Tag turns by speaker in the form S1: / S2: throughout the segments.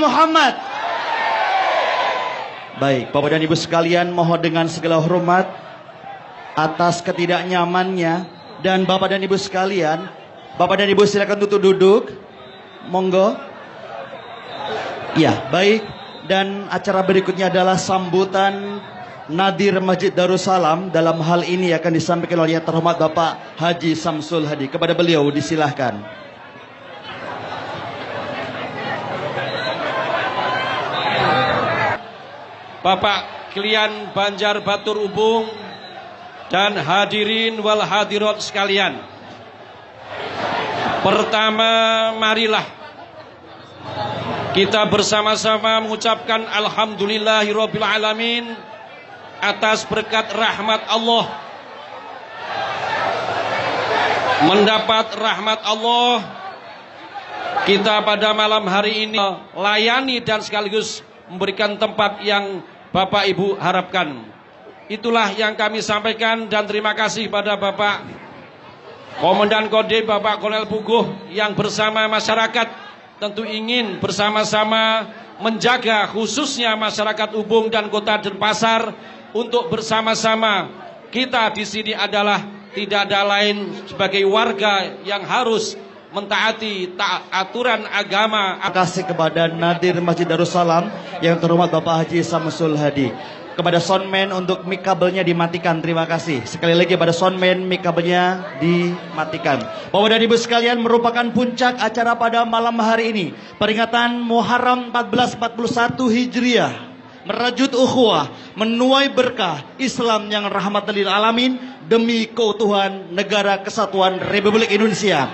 S1: Muhammad. Baik, Bapak dan Ibu sekalian, mohon dengan segala hormat atas ketidaknyamannya, dan Bapak dan Ibu sekalian, Bapak dan Ibu silakan tutup duduk. Monggo. Ya, baik. Dan acara berikutnya adalah sambutan Nadir Masjid Darussalam. Dalam hal ini akan disampaikan oleh yang terhormat Bapak Haji Samsul Hadi. Kepada beliau disilahkan.
S2: Bapak Klian Banjar Batur Ubung dan hadirin wal hadirat sekalian. Pertama, marilah kita bersama-sama mengucapkan alhamdulillahirabbil alamin atas berkat rahmat Allah. Mendapat rahmat Allah, kita pada malam hari ini layani dan sekaligus memberikan tempat yang Bapak Ibu harapkan. Itulah yang kami sampaikan, dan terima kasih pada Bapak Komandan Kodim, Bapak Kolonel Puguh, yang bersama masyarakat tentu ingin bersama-sama menjaga khususnya masyarakat Ubung dan Kota Denpasar, untuk bersama-sama kita di sini adalah tidak ada lain sebagai warga yang harus mentaati aturan agama.
S1: Terima kasih kepada Nadir Masjid Darussalam yang terhormat Bapak Haji Samsul Hadi. Kepada soundman untuk mic kabelnya dimatikan, terima kasih. Sekali lagi pada soundman mic kabelnya dimatikan. Bapak dan Ibu sekalian, merupakan puncak acara pada malam hari ini, peringatan Muharram 1441 Hijriah, merajut ukhuwah, menuai berkah Islam yang rahmatan lil alamin demi keutuhan negara kesatuan Republik Indonesia.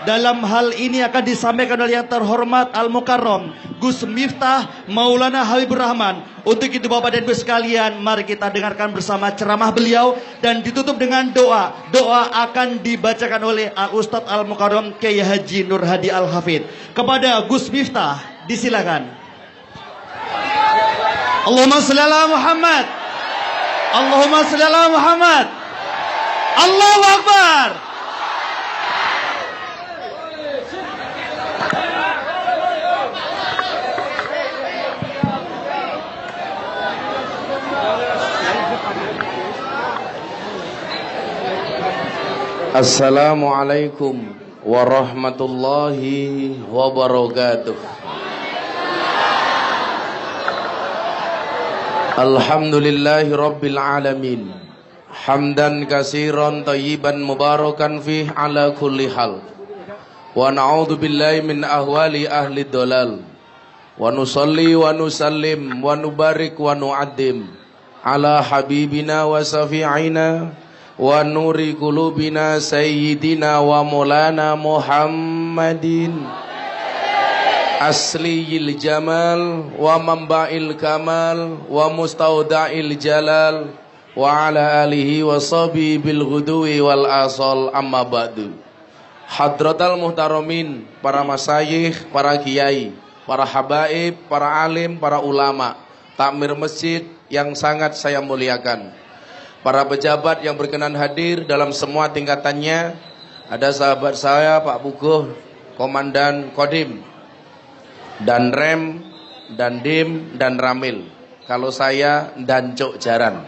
S1: Dalam hal ini akan disampaikan oleh yang terhormat Al-Mukarram Gus Miftah Maulana Habibur Rahman. Untuk itu Bapak dan Ibu sekalian, mari kita dengarkan bersama ceramah beliau dan ditutup dengan doa. Doa akan dibacakan oleh Al-Ustadz Al-Mukarram Kiai Haji Nur Hadi Al-Hafidh. Kepada Gus Miftah, disilakan. Allahumma shalli ala Muhammad. Allahumma shalli ala Muhammad. Allahu Akbar.
S3: Assalamualaikum warahmatullahi wabarakatuh. Alhamdulillahi rabbil alamin, hamdan katsiran thayyiban mubarakan fih ala kulli hal. Wa na'udzu billahi min ahwali ahli dhalal. Wa nusalli wa nusallim wa nubarik wa nu'addim ala habibina wa safi'ina wa nuri qulubina sayyidina wa maulana Muhammadin asliyil jamal wa manba'il kamal wa mustauda'il jalal wa ala alihi wa sahbihi bil ghudwi wal asal, amma ba'du. Hadratal muhtaramin, para masyayikh, para kiai, para habaib, para alim, para ulama, takmir masjid yang sangat saya muliakan, para pejabat yang berkenan hadir dalam semua tingkatannya. Ada sahabat saya Pak Puguh, Komandan Kodim, dan Rem, dan Dim, dan Ramil. Kalau saya dan Cuk Jaran,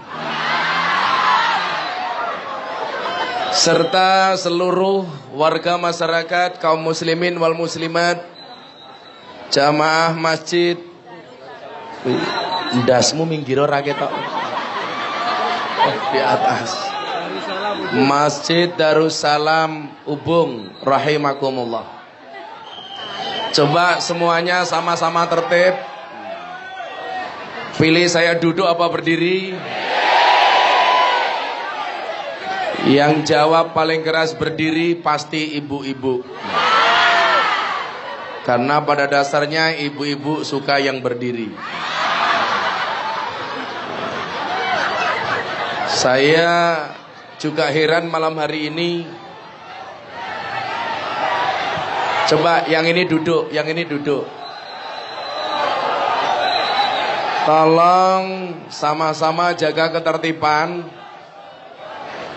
S3: serta seluruh warga masyarakat, kaum muslimin wal muslimat, jamaah masjid. Ndasmu minggir ora ketok di atas. Masjid Darussalam Ubung rahimakumullah. Coba semuanya sama-sama tertib. Pilih saya duduk apa berdiri? Yang jawab paling keras berdiri pasti ibu-ibu. Karena pada dasarnya ibu-ibu suka yang berdiri. Saya juga heran malam hari ini. Coba yang ini duduk, yang ini duduk. Tolong sama-sama jaga ketertiban.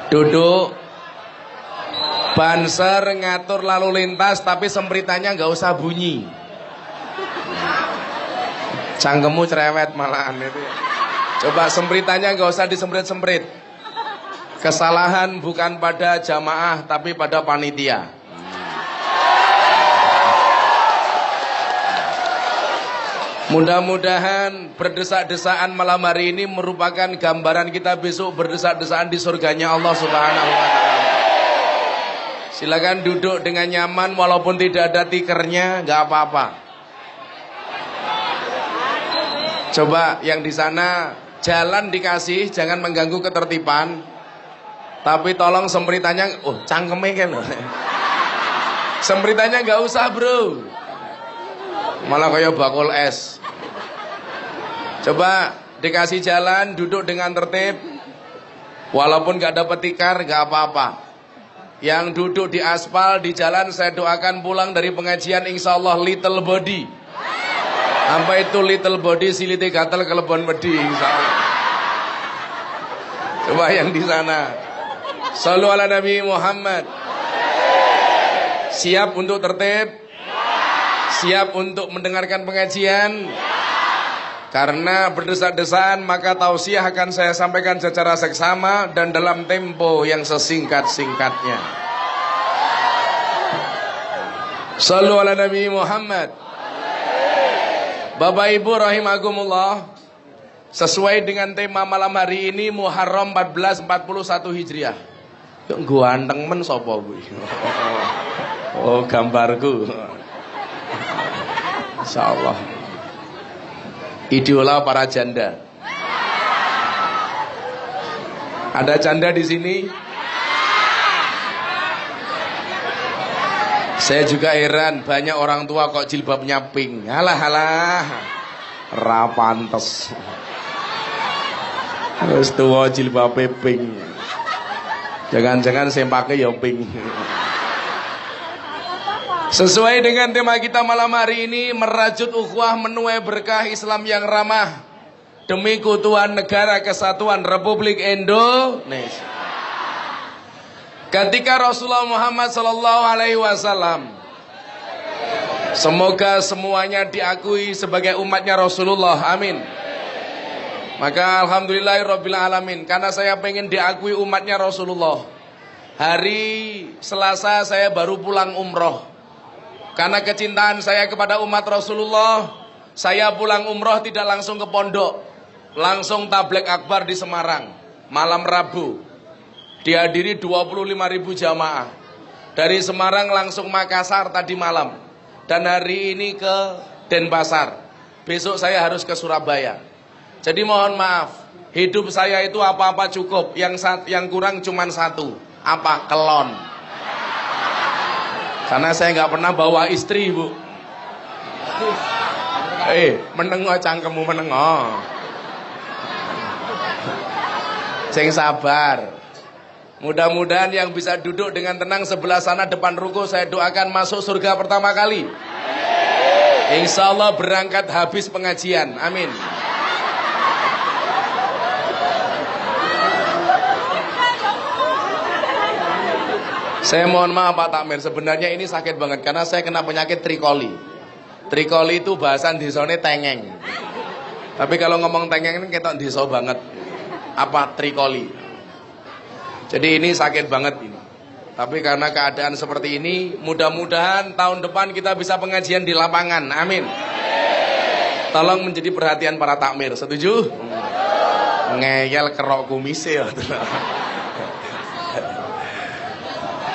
S3: Duduk. Banser ngatur lalu lintas, tapi sempritannya nggak usah bunyi. Cangkemmu cerewet malahan itu. Coba sempritannya nggak usah disemprit-semprit. Kesalahan bukan pada jamaah tapi pada panitia. Mudah-mudahan berdesak-desaan malam hari ini merupakan gambaran kita besok berdesak-desaan di surganya Allah Subhanahu wa taala. Silakan duduk dengan nyaman walaupun tidak ada tikernya, nggak apa-apa. Coba yang di sana jalan dikasih, jangan mengganggu ketertiban. Tapi tolong sempritannya, cangkeme kan. Sempritannya nggak usah, bro. Malah kayak bakul es. Coba dikasih jalan, duduk dengan tertib. Walaupun nggak dapat tikar, nggak apa-apa. Yang duduk di aspal, di jalan, saya doakan pulang dari pengajian insya Allah little body. Apa itu little body? Silite gatel kelebon wedi insya Allah. Coba yang di sana. Shallu ala Nabi Muhammad. Siap untuk tertib? Siap untuk mendengarkan pengajian? Karena berdesak-desaan maka tausiah akan saya sampaikan secara seksama dan dalam tempo yang sesingkat-singkatnya. Shallu ala Nabi Muhammad. Bapak Ibu rahimakumullah, sesuai dengan tema malam hari ini Muharram 1441 Hijriah. Kok ganteng men sapa kuwi? Oh, gambarku. Insyaallah. Idola para janda. Ada janda di sini? Saya juga heran, banyak orang tua kok jilbabnya pink. Halah, ra pantes. Wis tuwa jilbabe pink. Jangan-jangan sempake ya pink. Sesuai dengan tema kita malam hari ini, merajut ukhuwah menuai berkah Islam yang ramah demi keutuhan negara kesatuan Republik Indonesia. Ketika Rasulullah Muhammad SAW, semoga semuanya diakui sebagai umatnya Rasulullah, amin. Maka alhamdulillahirabbil alamin, karena saya pengen diakui umatnya Rasulullah. Hari Selasa saya baru pulang umroh. Karena kecintaan saya kepada umat Rasulullah, saya pulang umroh tidak langsung ke pondok, langsung tablek akbar di Semarang. Malam Rabu dihadiri 25.000 jamaah. Dari Semarang langsung Makassar tadi malam. Dan hari ini ke Denpasar. Besok saya harus ke Surabaya. Jadi mohon maaf, hidup saya itu apa-apa cukup, yang kurang cuma satu. Apa? Kelon. Karena saya nggak pernah bawa istri, Bu. Menengo cangkemmu menengo. Sing sabar. Mudah-mudahan yang bisa duduk dengan tenang sebelah sana depan ruko, saya doakan masuk surga pertama kali. Insya Allah berangkat habis pengajian. Amin. Saya mohon maaf Pak Takmir, sebenarnya ini sakit banget karena saya kena penyakit trikoli. Trikoli itu bahasan disone tengeng. Tapi kalau ngomong tengeng ini ketok diso banget. Apa trikoli? Jadi ini sakit banget ini. Tapi karena keadaan seperti ini, mudah-mudahan tahun depan kita bisa pengajian di lapangan. Amin. Tolong menjadi perhatian para takmir. Setuju? Ngeyel kerok kumisnya.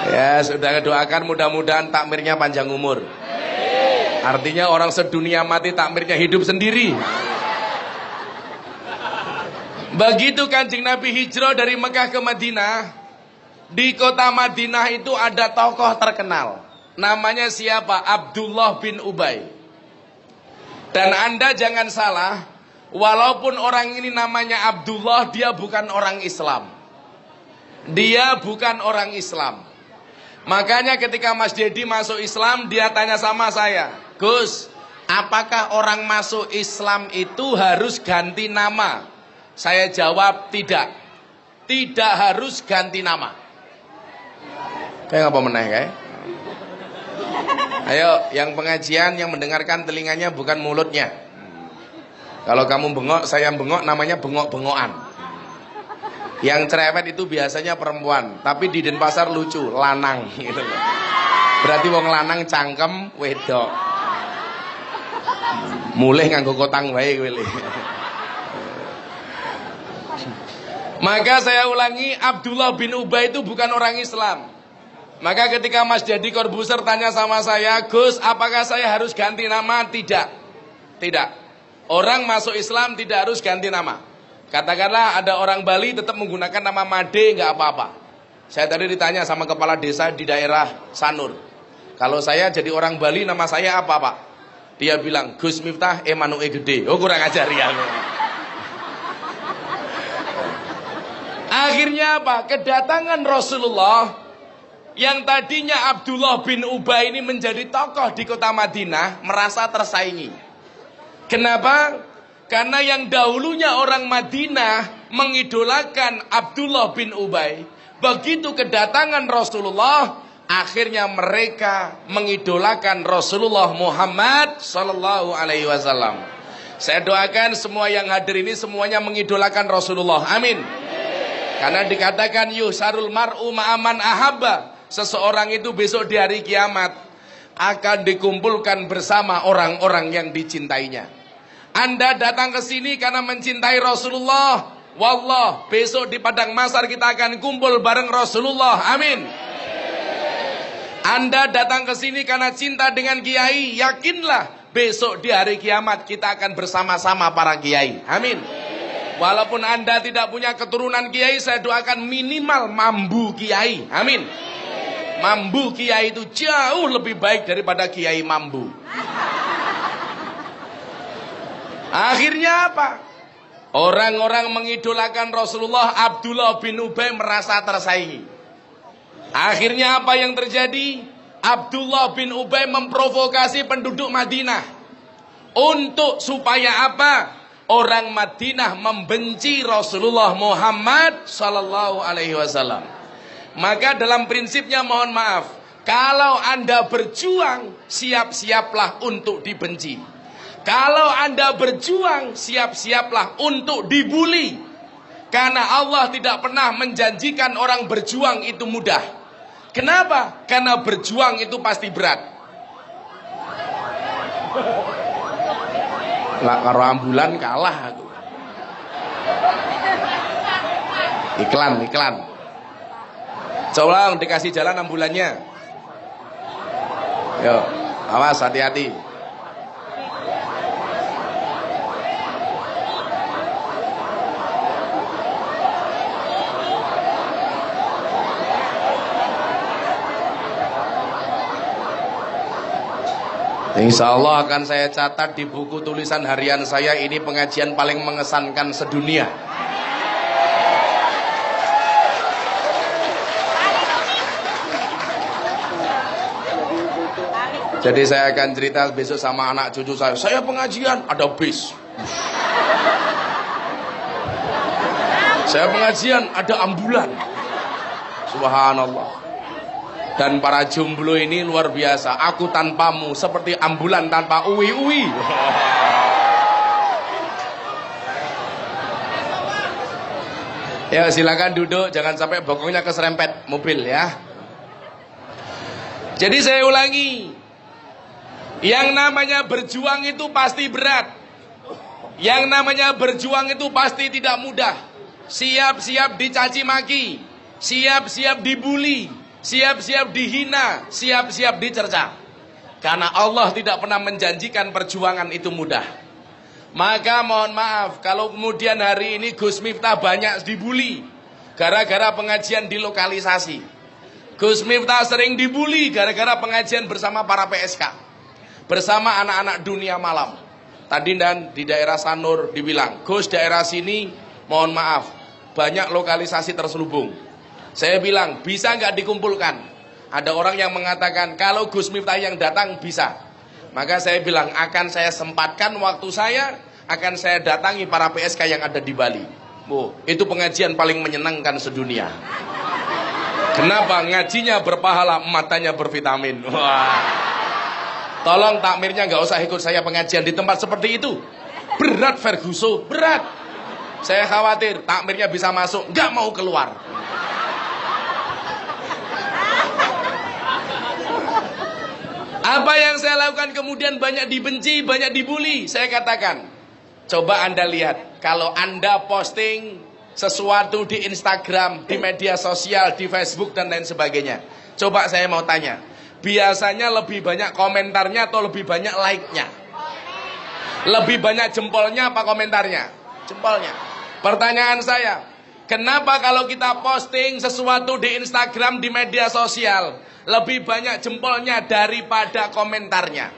S3: Ya sudah, doakan mudah-mudahan takmirnya panjang umur. Artinya orang sedunia mati takmirnya hidup sendiri. Begitu Kanjeng Nabi hijrah dari Mekah ke Madinah, di kota Madinah itu ada tokoh terkenal. Namanya siapa? Abdullah bin Ubay. Dan Anda jangan salah, walaupun orang ini namanya Abdullah, dia bukan orang Islam. Dia bukan orang Islam. Makanya ketika Mas Dedi masuk Islam, dia tanya sama saya, Gus, apakah orang masuk Islam itu harus ganti nama? Saya jawab tidak. Tidak harus ganti nama. Kayak apa meneh kayak? Ayo, yang pengajian, yang mendengarkan telinganya bukan mulutnya. Kalau kamu bengok, saya bengok, namanya bengok-bengokan. Yang cerewet itu biasanya perempuan, tapi di Denpasar lucu, lanang gitu loh. Berarti wong lanang cangkem wedok. Mulih nganggo kotang wae kowe. Maka saya ulangi, Abdullah bin Ubay itu bukan orang Islam. Maka ketika Mas Jadi Corbuzier tanya sama saya, Gus, apakah saya harus ganti nama? Tidak. Tidak. Orang masuk Islam tidak harus ganti nama. Katakanlah ada orang Bali tetap menggunakan nama Made, nggak apa-apa. Saya tadi ditanya sama kepala desa di daerah Sanur. Kalau saya jadi orang Bali, nama saya apa, Pak? Dia bilang, Gus Miftah Emanuel Gede. Oh, kurang ajar ya. Akhirnya apa? Kedatangan Rasulullah yang tadinya Abdullah bin Ubay ini menjadi tokoh di kota Madinah merasa tersaingi. Kenapa? Karena yang dahulunya orang Madinah mengidolakan Abdullah bin Ubay, begitu kedatangan Rasulullah, akhirnya mereka mengidolakan Rasulullah Muhammad sallallahu alaihi wasallam. Saya doakan semua yang hadir ini semuanya mengidolakan Rasulullah. Amin. Karena dikatakan yusarul mar'u ma'aman ahabba. Seseorang itu besok di hari kiamat akan dikumpulkan bersama orang-orang yang dicintainya. Anda datang ke sini karena mencintai Rasulullah. Wallah, besok di padang mahsyar kita akan kumpul bareng Rasulullah. Amin. Anda datang ke sini karena cinta dengan kiai, yakinlah besok di hari kiamat kita akan bersama-sama para kiai. Amin. Walaupun Anda tidak punya keturunan kiai, saya doakan minimal mambu kiai. Amin. Mambu kiai itu jauh lebih baik daripada kiai mambu. Akhirnya apa? Orang-orang mengidolakan Rasulullah, Abdullah bin Ubay merasa tersaingi. Akhirnya apa yang terjadi? Abdullah bin Ubay memprovokasi penduduk Madinah. Untuk supaya apa? Orang Madinah membenci Rasulullah Muhammad sallallahu alaihi wasallam. Maka dalam prinsipnya mohon maaf, kalau Anda berjuang, siap-siaplah untuk dibenci. Kalau Anda berjuang, siap-siaplah untuk dibuli. Karena Allah tidak pernah menjanjikan orang berjuang itu mudah. Kenapa? Karena berjuang itu pasti berat. Lah karo ambulan kalah aku. Iklan. Coba dikasih jalan ambulannya. Yo, awas hati-hati. Insya Allah akan saya catat di buku tulisan harian saya, ini pengajian paling mengesankan sedunia. Jadi saya akan cerita besok sama anak cucu saya pengajian ada bis. Saya pengajian ada ambulan. Subhanallah. Dan para jomblo ini luar biasa. Aku tanpamu seperti ambulan tanpa uwi-uwi. Ya silakan duduk, jangan sampai bokongnya keserempet mobil ya. Jadi saya ulangi, yang namanya berjuang itu pasti berat. Yang namanya berjuang itu pasti tidak mudah. Siap-siap dicaci maki, siap-siap dibully, siap-siap dihina, siap-siap dicerca. Karena Allah tidak pernah menjanjikan perjuangan itu mudah. Maka mohon maaf kalau kemudian hari ini Gus Miftah banyak dibully gara-gara pengajian di lokalisasi. Gus Miftah sering dibully gara-gara pengajian bersama para PSK, bersama anak-anak dunia malam. Tadi dan di daerah Sanur dibilang, Gus daerah sini mohon maaf banyak lokalisasi terselubung. Saya bilang, bisa nggak dikumpulkan? Ada orang yang mengatakan, kalau Gus Miftah yang datang bisa. Maka saya bilang, akan saya sempatkan waktu saya, akan saya datangi para PSK yang ada di Bali. Oh, itu pengajian paling menyenangkan sedunia. Kenapa? Ngajinya berpahala, matanya bervitamin. Wah. Tolong takmirnya nggak usah ikut saya pengajian di tempat seperti itu. Berat Ferguson, berat. Saya khawatir takmirnya bisa masuk, nggak mau keluar. Apa yang saya lakukan kemudian banyak dibenci, banyak dibully. Saya katakan, coba Anda lihat, kalau Anda posting sesuatu di Instagram, di media sosial, di Facebook dan lain sebagainya. Coba saya mau tanya, biasanya lebih banyak komentarnya atau lebih banyak like-nya? Lebih banyak jempolnya apa komentarnya? Jempolnya. Pertanyaan saya, kenapa kalau kita posting sesuatu di Instagram, di media sosial, lebih banyak jempolnya daripada komentarnya?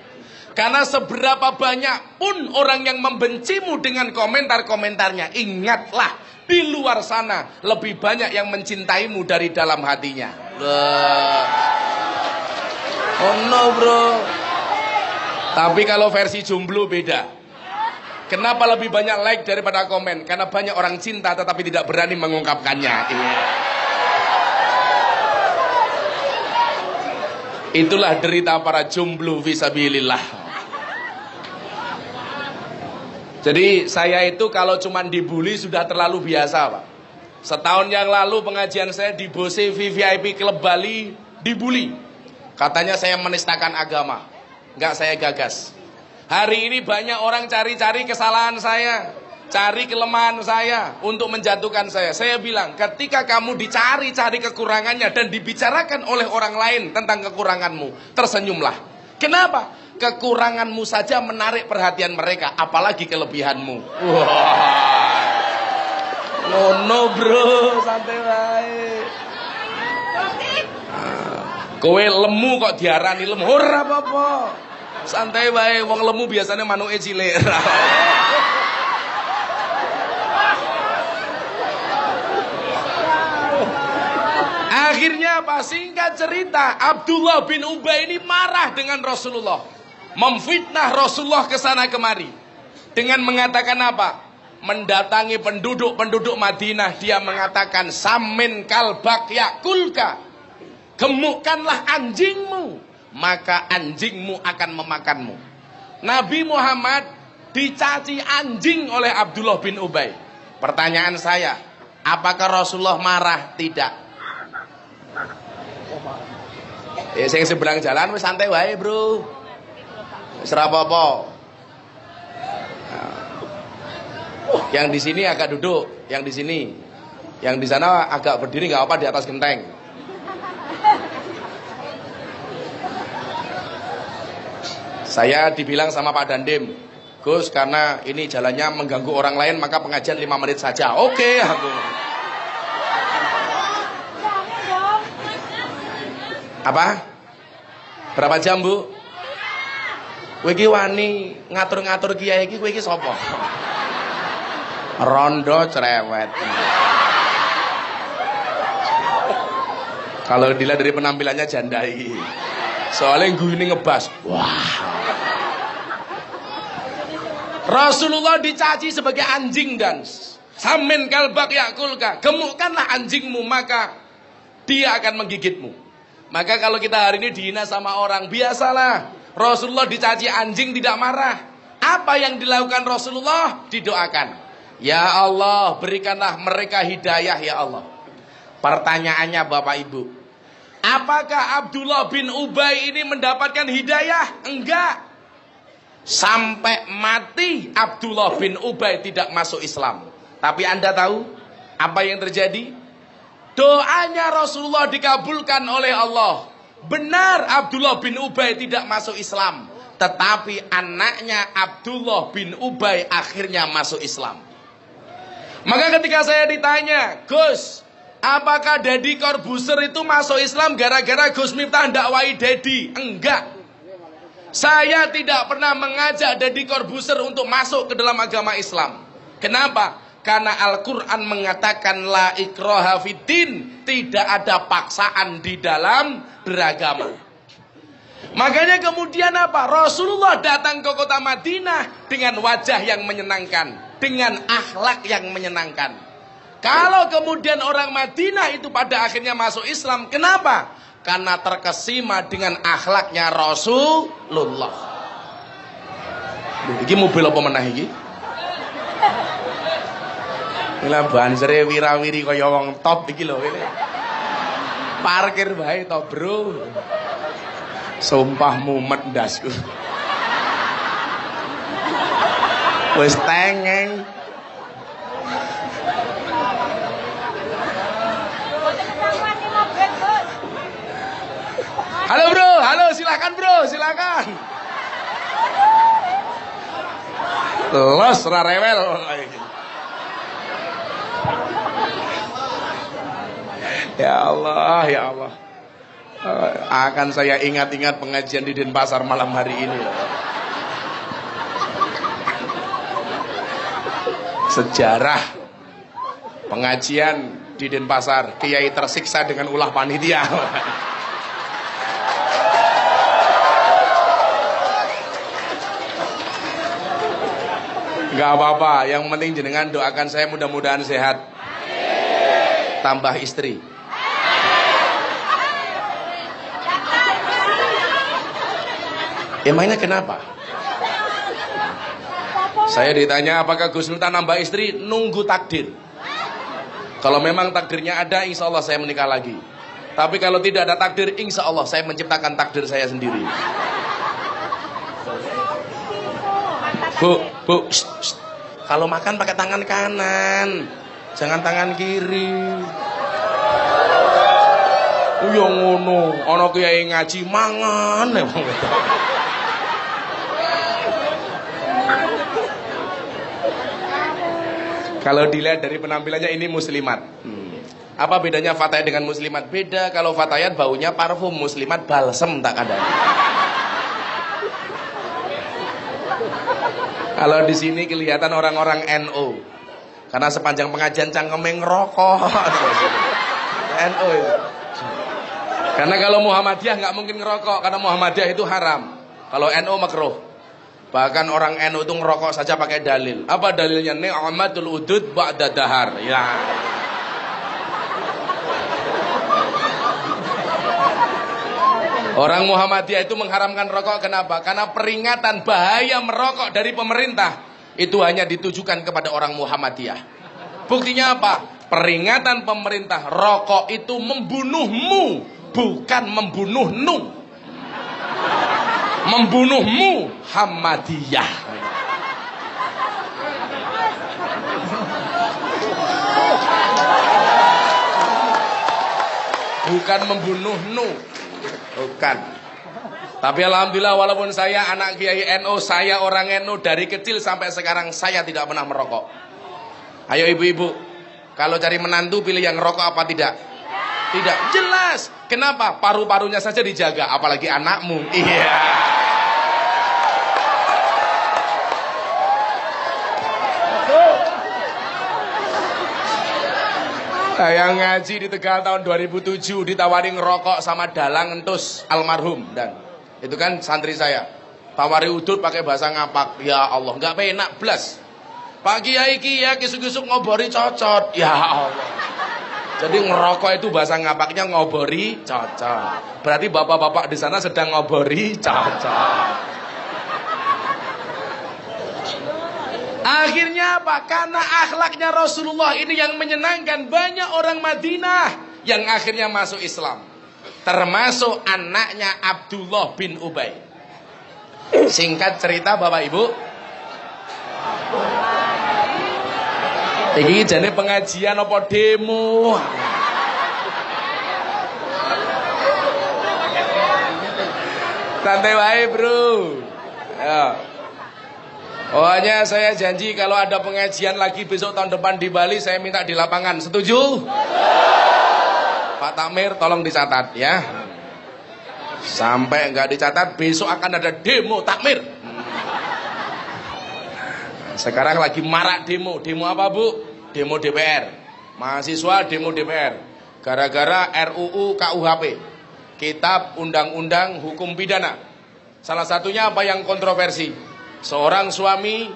S3: Karena seberapa banyak pun orang yang membencimu dengan komentar-komentarnya, ingatlah, di luar sana lebih banyak yang mencintaimu dari dalam hatinya. Oh no bro. Tapi kalau versi jomblo beda. Kenapa lebih banyak like daripada komen? Karena banyak orang cinta tetapi tidak berani mengungkapkannya. Itulah derita para jomblo fisabilillah. Jadi saya itu kalau cuman dibully sudah terlalu biasa Pak. Setahun yang lalu pengajian saya di Bose VVIP Club Bali dibully. Katanya saya menistakan agama. Enggak, saya gagas. Hari ini banyak orang cari-cari kesalahan saya, cari kelemahan saya untuk menjatuhkan saya. Saya bilang, ketika kamu dicari-cari kekurangannya dan dibicarakan oleh orang lain tentang kekuranganmu, tersenyumlah. Kenapa? Kekuranganmu saja menarik perhatian mereka, apalagi kelebihanmu. Wah. No bro, santai wae. Kowe lemu kok diarani lemu, ora apa-apa. Santai wae, wong lemu biasanya manuke cilik. Akhirnya apa? Singkat cerita, Abdullah bin Ubay ini marah dengan Rasulullah, memfitnah Rasulullah ke sana kemari dengan mengatakan apa? Mendatangi penduduk Madinah, dia mengatakan samin kalbak yakulka, gemukkanlah anjingmu, maka anjingmu akan memakanmu. Nabi Muhammad dicaci anjing oleh Abdullah bin Ubay. Pertanyaan saya, apakah Rasulullah marah? Tidak. Saya seberang jalan wis santai wae, bro. Wis ora apa-apa. Yang di sini agak duduk, yang di sini, yang di sana agak berdiri nggak apa di atas genteng. Saya dibilang sama Pak Dandim, Gus, karena ini jalannya mengganggu orang lain maka pengajian 5 menit saja. Oke, aku. Apa? Berapa jam, Bu? Kowe iki wani ngatur-ngatur kiai iki, kowe iki sapa? Rondo cerewet. Kalau dilihat dari penampilannya jandai. Soalnya gue ini ngebas. Wah. Rasulullah dicaci sebagai anjing dan samin kalbak yakulka, gemukkanlah anjingmu maka dia akan menggigitmu. Maka kalau kita hari ini dihina sama orang, biasalah. Rasulullah dicaci anjing tidak marah. Apa yang dilakukan Rasulullah? Didoakan. Ya Allah, berikanlah mereka hidayah ya Allah. Pertanyaannya Bapak Ibu, apakah Abdullah bin Ubay ini mendapatkan hidayah? Enggak. Sampai mati Abdullah bin Ubay tidak masuk Islam. Tapi Anda tahu apa yang terjadi? Doanya Rasulullah dikabulkan oleh Allah. Benar Abdullah bin Ubay tidak masuk Islam, tetapi anaknya Abdullah bin Ubay akhirnya masuk Islam. Maka ketika saya ditanya, Gus, apakah Deddy Corbuzier itu masuk Islam gara-gara Gus Miftah dakwai Deddy? Enggak. Saya tidak pernah mengajak Deddy Corbuzier untuk masuk ke dalam agama Islam. Kenapa? Karena Al-Quran mengatakan la ikraha fiddin, tidak ada paksaan di dalam beragama. Makanya kemudian apa? Rasulullah datang ke kota Madinah dengan wajah yang menyenangkan, dengan akhlak yang menyenangkan. Kalau kemudian orang Madinah itu pada akhirnya masuk Islam, kenapa? Karena terkesima dengan akhlaknya Rasulullah. Ini mobil apa menah ini? Ila bansere wirawiri kaya wong top iki lho kene. Parkir bae to, Bro. Sumpah mumet ndasku. Wis tengeng. Halo Bro, halo silakan Bro, silakan. Los ra rewel. Ya Allah, ya Allah. Akan saya ingat-ingat pengajian di Denpasar malam hari ini. Sejarah pengajian di Denpasar, kiai tersiksa dengan ulah panitia. Gak apa-apa, yang penting jenengan doakan saya mudah-mudahan sehat. Tambah istri. Emangnya kenapa? Saya ditanya apakah Gus Miftah nambah istri, nunggu takdir. Kalau memang takdirnya ada, insya Allah saya menikah lagi. Tapi kalau tidak ada takdir, insya Allah saya menciptakan takdir saya sendiri. Bu, kalau makan pakai tangan kanan, jangan tangan kiri. Yo ngono, ana kiai ngaji mangan emang. Kalau dilihat dari penampilannya ini muslimat. Apa bedanya fatayat dengan muslimat? Beda, kalau fatayat baunya parfum, muslimat balsem tak ada. Kalau di sini kelihatan orang-orang NU. Karena sepanjang pengajian cangkeme ngerokok. NU itu. Karena kalau Muhammadiyah nggak mungkin ngerokok, karena Muhammadiyah itu haram. Kalau NU makruh. Bahkan orang NU itu ngerokok saja pakai dalil. Apa dalilnya? Ni'matul udud ba'da dahar. Ya. Orang Muhammadiyah itu mengharamkan rokok, kenapa? Karena peringatan bahaya merokok dari pemerintah itu hanya ditujukan kepada orang Muhammadiyah. Buktinya apa? Peringatan pemerintah, rokok itu membunuhmu, bukan membunuhnu. Membunuhmu Muhammadiyah. Bukan membunuhnu. Bukan. Tapi alhamdulillah walaupun saya anak Kiai NU, saya orang NU dari kecil sampai sekarang saya tidak pernah merokok. Ayo ibu-ibu, kalau cari menantu pilih yang rokok apa tidak? Tidak. Jelas. Kenapa? Paru-parunya saja dijaga, apalagi anakmu. Iya. Saya ngaji di Tegal tahun 2007 ditawari ngerokok sama Dalang Entus almarhum, dan itu kan santri saya. Tawari udut pakai bahasa ngapak. Ya Allah, nggak penak blas. Pak Kiai ya kisuk-kisuk ngobori cocot. Ya Allah. Jadi ngerokok itu bahasa ngapaknya ngobori cocot. Berarti bapak-bapak di sana sedang ngobori cocot. Akhirnya apa? Karena akhlaknya Rasulullah ini yang menyenangkan, banyak orang Madinah yang akhirnya masuk Islam. Termasuk anaknya Abdullah bin Ubay. Singkat cerita Bapak Ibu, ini jadi pengajian apa demo? Santai wae, Bro. Ya. Pokoknya saya janji kalau ada pengajian lagi besok tahun depan di Bali, saya minta di lapangan. Setuju? Pak Takmir tolong dicatat ya. Sampai enggak dicatat besok akan ada demo Takmir. Sekarang lagi marak demo. Demo apa, Bu? Demo DPR. Mahasiswa demo DPR. Gara-gara RUU KUHP. Kitab Undang-Undang Hukum Pidana. Salah satunya apa yang kontroversi? Seorang suami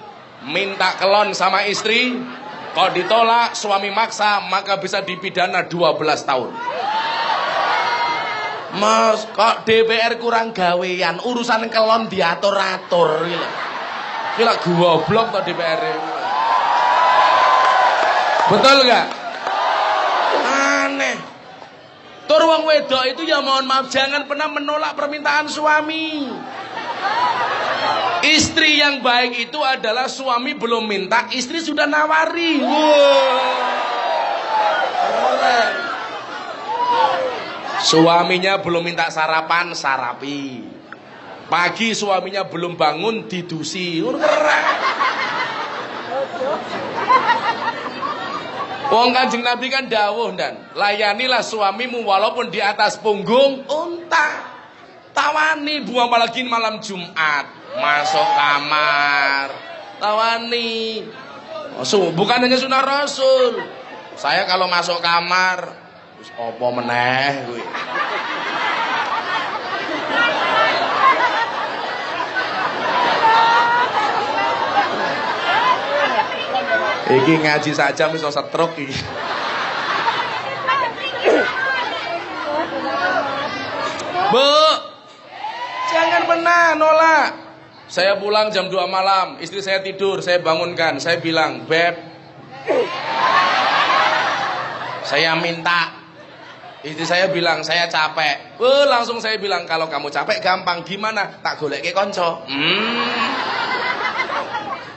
S3: minta kelon sama istri, kalau ditolak suami maksa, maka bisa dipidana 12 tahun. Mas, kok DPR kurang gawean, urusan kelon diatur-atur. Gila goblok toh DPR. Betul nggak? Aneh. Tur wong wedok itu ya mohon maaf jangan pernah menolak permintaan suami. Istri yang baik itu adalah suami belum minta, istri sudah nawari. Suaminya belum minta sarapan, sarapi. Pagi suaminya belum bangun, didusi. Wong Kanjeng Nabi kan dawuh dan layanilah suamimu walaupun di atas punggung unta. Tawani buang apalagi malam Jumat masuk kamar. Tawani. Bukan hanya sunah Rasul. Saya kalau masuk kamar wis apa meneh kuwi. Iki ngaji saja iso setruk iki. Bu, jangan pernah nolak. Saya pulang jam 2 malam, istri saya tidur, saya bangunkan, saya bilang, "Beb, saya minta." Istri saya bilang, "Saya capek." Langsung saya bilang, "Kalau kamu capek gampang, gimana? Tak goleke konco."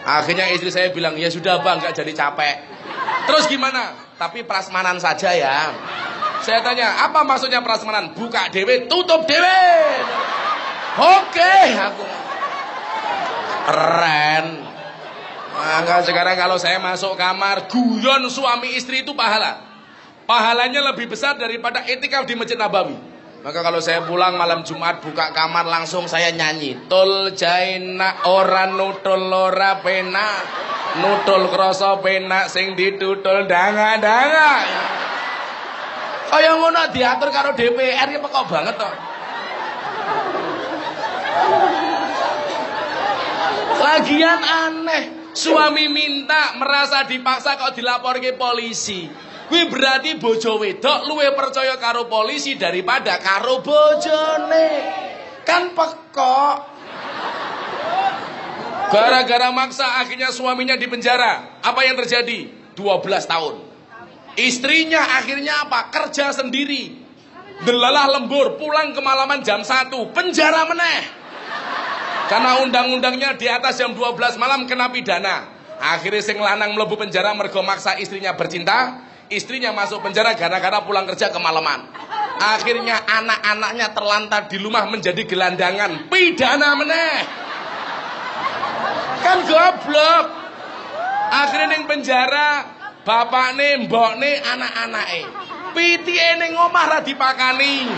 S3: Akhirnya istri saya bilang, "Ya sudah bang, gak jadi capek." Terus gimana? "Tapi prasmanan saja ya." Saya tanya, "Apa maksudnya prasmanan?" "Buka dewe, tutup dewe." Oke, aku keren. Maka sekarang kalau saya masuk kamar, guyon suami istri itu pahala. Pahalanya lebih besar daripada itikaf di Masjid Nabawi. Maka kalau saya pulang malam Jumat buka kamar langsung saya nyanyi. Tul jaina ora nutul ora pena. Nutul krasa penak sing ditutul danga-danga. Kaya ngono diatur karo DPR ya pekok banget toh. Lagian aneh, suami minta merasa dipaksa kok dilapor ke polisi. Kuwi berarti bojo wedok luwih percaya karo polisi daripada karo bojone. Kan pekok. Gara-gara maksa akhirnya suaminya dipenjara. Apa yang terjadi? 12 tahun. Istrinya akhirnya apa? Kerja sendiri. Delalah lembur, pulang kemalaman jam 1, penjara meneh. Karena undang-undangnya di atas jam 12 malam kena pidana. Akhirnya sing lanang mlebu penjara mergo maksa istrinya bercinta. Istrinya masuk penjara gara-gara pulang kerja kemalaman. Akhirnya anak-anaknya terlantar di rumah menjadi gelandangan. Pidana meneh. Kan goblok. Akhirnya ning penjara bapakne, mbokne, anak-anake. Pitike ning omah ra dipakani.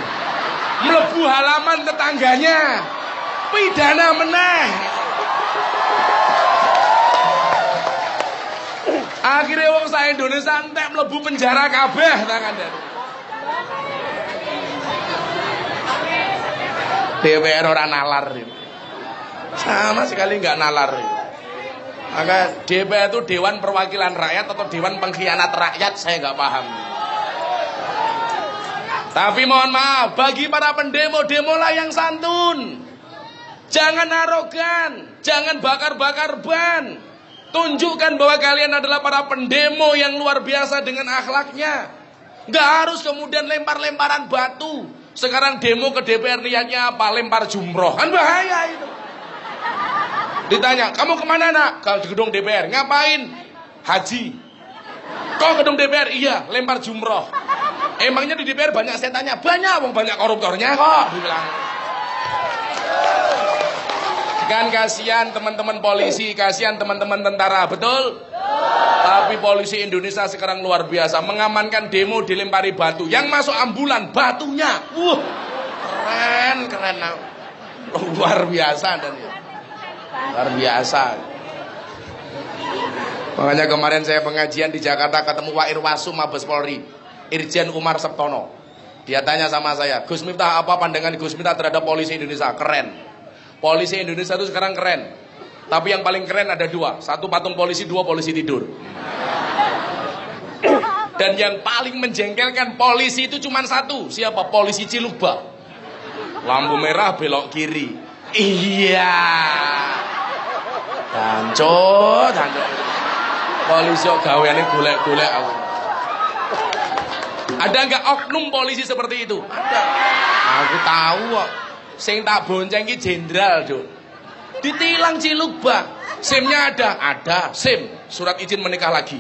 S3: Mlebu halaman tetangganya. Pidana meneh. Akhirnya wong sak Indonesia entek mlebu penjara kabeh ta kandhane. DPR ora nalar. Sama sekali enggak nalar. Maka DPR itu Dewan Perwakilan Rakyat atau Dewan Pengkhianat Rakyat, saya enggak paham. Tapi mohon maaf, bagi para pendemo-demolah yang santun. Jangan arogan, jangan bakar-bakar ban. Tunjukkan bahwa kalian adalah para pendemo yang luar biasa dengan akhlaknya. Nggak harus kemudian lempar-lemparan batu. Sekarang demo ke DPR niatnya apa? Lempar jumroh. Kan bahaya itu. Ditanya, "Kamu kemana nak?" "Ke gedung DPR." "Ngapain?" "Haji." "Kok gedung DPR?" "Iya, lempar jumroh." "Emangnya di DPR banyak setannya?" "Banyak, wong banyak koruptornya kok," dibilang. Kan kasihan teman-teman polisi, kasihan teman-teman tentara, betul? Tapi polisi Indonesia sekarang luar biasa, mengamankan demo dilempari batu. Yang masuk ambulan batunya, keren, luar biasa dan luar biasa. Makanya kemarin saya pengajian di Jakarta ketemu Wak Irwasum Mabes Polri, Irjen Umar Septono. Dia tanya sama saya, "Gus Miftah, apa pandangan Gus Miftah terhadap polisi Indonesia?" Keren. Polisi Indonesia itu sekarang keren. Tapi yang paling keren ada dua. Satu patung polisi, dua polisi tidur. Dan yang paling menjengkelkan polisi itu cuma satu. Siapa? Polisi Cilugba. Lampu merah belok kiri. Iya. Danco. Polisi kok gaweane golek-golek aku. Ada enggak oknum polisi seperti itu? Ada. Aku tahu kok. Sing tak bonceng ki jenderal, Duk. Ditilang Cilukbak. SIM-nya ada? Ada. SIM, surat izin menikah lagi.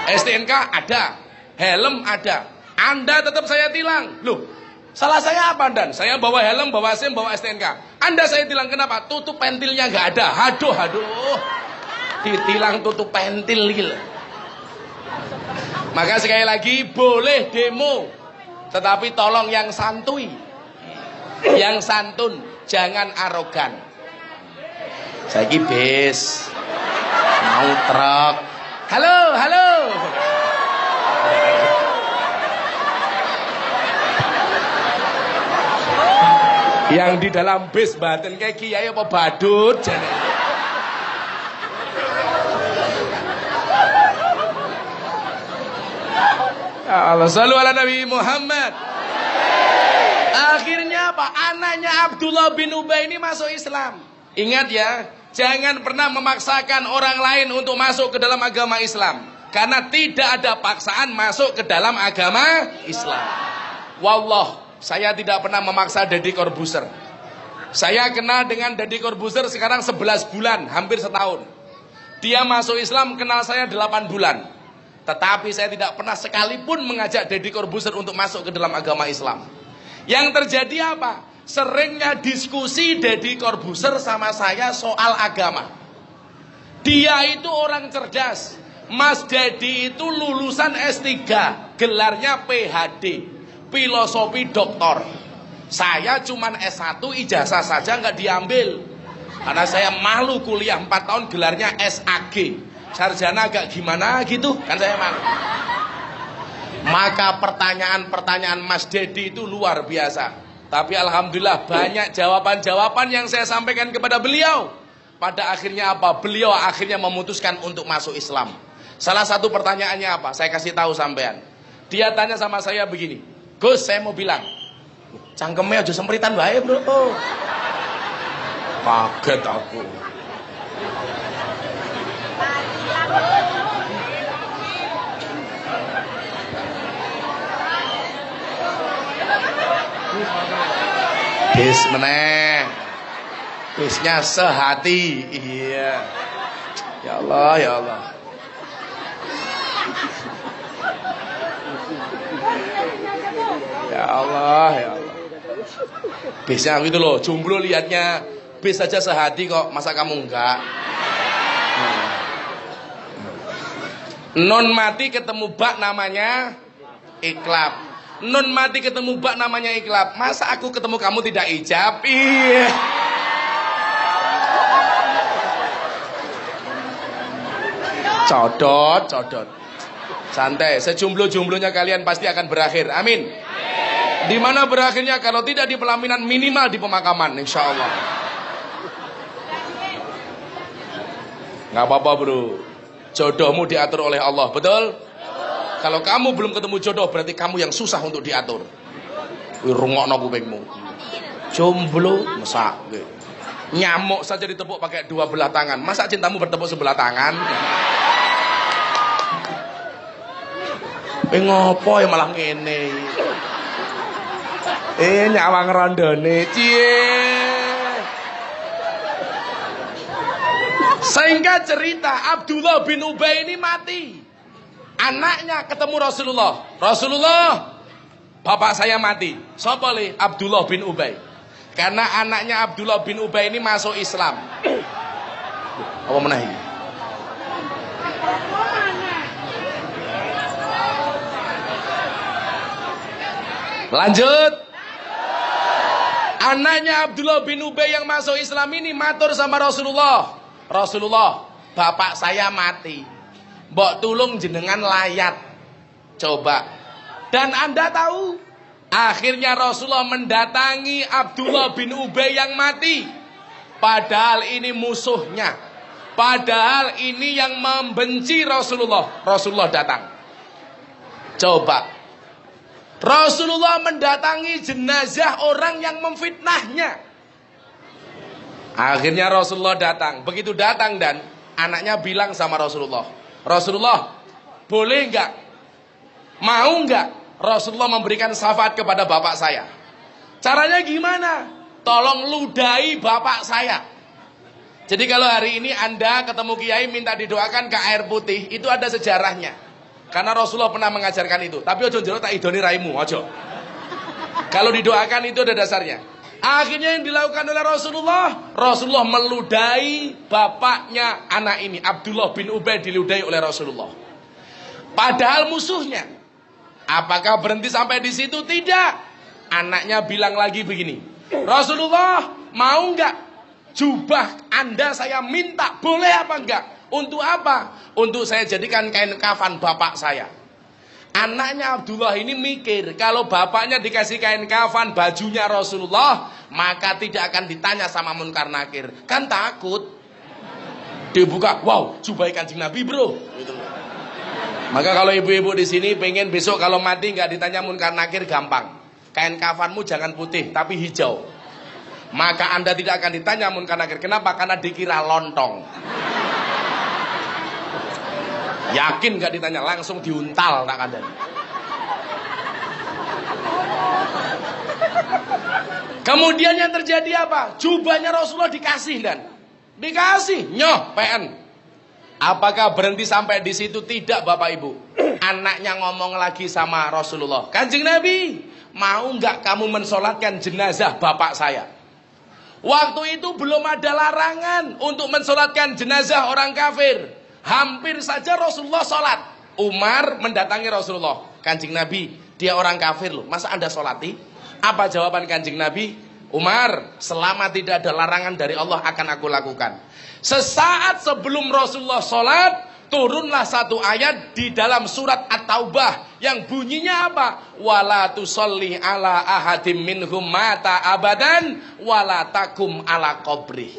S3: STNK ada. Helm ada. Anda tetap saya tilang. Loh, salah saya apa, Dan? Saya bawa helm, bawa SIM, bawa STNK. Anda saya tilang kenapa? Tutup pentilnya nggak ada. Aduh. Ditilang tutup pentil gila. Maka sekali lagi boleh demo, tetapi tolong yang santuy, yang santun, jangan arogan. Saiki bis, mau truk. Halo. Yang di dalam bis batin kayak kiai apa badut jane. Ya Allah, shallu ala Nabi Muhammad. Akhirnya apa? Anaknya Abdullah bin Ubay ini masuk Islam. Ingat ya, jangan pernah memaksakan orang lain untuk masuk ke dalam agama Islam. Karena tidak ada paksaan masuk ke dalam agama Islam. Wallah, saya tidak pernah memaksa Deddy Corbuzier. Saya kenal dengan Deddy Corbuzier sekarang 11 bulan, hampir setahun. Dia masuk Islam kenal saya 8 bulan. Tetapi saya tidak pernah sekalipun mengajak Deddy Corbuzier untuk masuk ke dalam agama Islam. Yang terjadi apa? Seringnya diskusi Deddy Corbuzier sama saya soal agama. Dia itu orang cerdas. Mas Deddy itu lulusan S3, gelarnya PhD, filosofi doktor. Saya cuman S1, ijazah saja nggak diambil. Karena saya malu kuliah 4 tahun gelarnya SAG. Sarjana agak gimana gitu, kan saya malu. Maka pertanyaan-pertanyaan Mas Deddy itu luar biasa. Tapi alhamdulillah banyak jawaban-jawaban yang saya sampaikan kepada beliau. Pada akhirnya apa? Beliau akhirnya memutuskan untuk masuk Islam. Salah satu pertanyaannya apa? Saya kasih tahu sampean. Dia tanya sama saya begini, Gus, saya mau bilang, cangkemnya aja sempritan bae, bro. Kaget aku. Bis meneh. Bisnya sehati. Iya. Ya Allah, ya Allah. Ya Allah, ya Allah. Bisnya gitu loh, jomblo liatnya bis saja sehati kok, masa kamu enggak? Non mati ketemu bak namanya iklab. Non mati ketemu bak namanya iklab. Masa aku ketemu kamu tidak ijab? Iya. Codot. Santai, sejomblo-jomblonya kalian pasti akan berakhir. Amin. Di mana berakhirnya kalau tidak di pelaminan, minimal di pemakaman, insya Allah. Nggak apa-apa, bro. Jodohmu diatur oleh Allah, betul? Kalau kamu belum ketemu jodoh, berarti kamu yang susah untuk diatur. Rungokno kupingmu. Jomblo, masa nyamuk saja ditepuk pakai 2 belah tangan. Masa cintamu bertepuk sebelah tangan? Ngopo ya malah ngene. Nyawang rondone, cie. Sehingga cerita Abdullah bin Ubay ini mati. Anaknya ketemu Rasulullah. Rasulullah, bapak saya mati. Sapa le? Abdullah bin Ubay. Karena anaknya Abdullah bin Ubay ini masuk Islam. Apa meneh iki? Lanjut. Anaknya Abdullah bin Ubay yang masuk Islam ini matur sama Rasulullah. Rasulullah, bapak saya mati. Mbok tulung jenengan layat. Coba. Dan Anda tahu, akhirnya Rasulullah mendatangi Abdullah bin Ubay yang mati. Padahal ini musuhnya. Padahal ini yang membenci Rasulullah. Rasulullah datang. Coba. Rasulullah mendatangi jenazah orang yang memfitnahnya. Akhirnya Rasulullah datang. Begitu datang dan anaknya bilang sama Rasulullah, Rasulullah, boleh enggak, mau enggak Rasulullah memberikan syafaat kepada bapak saya? Caranya gimana? Tolong ludahi bapak saya. Jadi kalau hari ini Anda ketemu kiai minta didoakan ke air putih, itu ada sejarahnya. Karena Rasulullah pernah mengajarkan itu. Tapi ojo njero tak idoni raimu, ojo. Kalau didoakan itu ada dasarnya. Akhirnya yang dilakukan oleh Rasulullah meludahi bapaknya anak ini, Abdullah bin Ubay, diludahi oleh Rasulullah. Padahal musuhnya. Apakah berhenti sampai di situ? Tidak. Anaknya bilang lagi begini, Rasulullah, mau enggak jubah Anda saya minta, boleh apa enggak? Untuk apa? Untuk saya jadikan kain kafan bapak saya. Anaknya Abdullah ini mikir, kalau bapaknya dikasih kain kafan bajunya Rasulullah, maka tidak akan ditanya sama Munkar Nakir. Kan takut. Dibuka, wow, jubahi Kanjeng Nabi bro. Gitu. Maka kalau ibu-ibu di sini pengen besok kalau mati nggak ditanya Munkar Nakir, gampang. Kain kafanmu jangan putih tapi hijau. Maka Anda tidak akan ditanya Munkar Nakir. Kenapa? Karena dikira lontong. Yakin gak ditanya, langsung diuntal tak ada. Kemudian yang terjadi apa? Jubahnya Rasulullah dikasih dan dikasih, nyoh PN. Apakah berhenti sampai di situ? Tidak Bapak Ibu. Anaknya ngomong lagi sama Rasulullah, Kanjeng Nabi, mau nggak kamu mensolatkan jenazah bapak saya? Waktu itu belum ada larangan untuk mensolatkan jenazah orang kafir. Hampir saja Rasulullah sholat. Umar mendatangi Rasulullah, Kanjeng Nabi, dia orang kafir loh, masa Anda sholati? Apa jawaban Kanjeng Nabi? Umar, selama tidak ada larangan dari Allah akan aku lakukan. Sesaat sebelum Rasulullah sholat, turunlah satu ayat di dalam surat At-Taubah yang bunyinya apa? Wala tusolli ala ahadim minhum mata abadan wala takum ala qabri.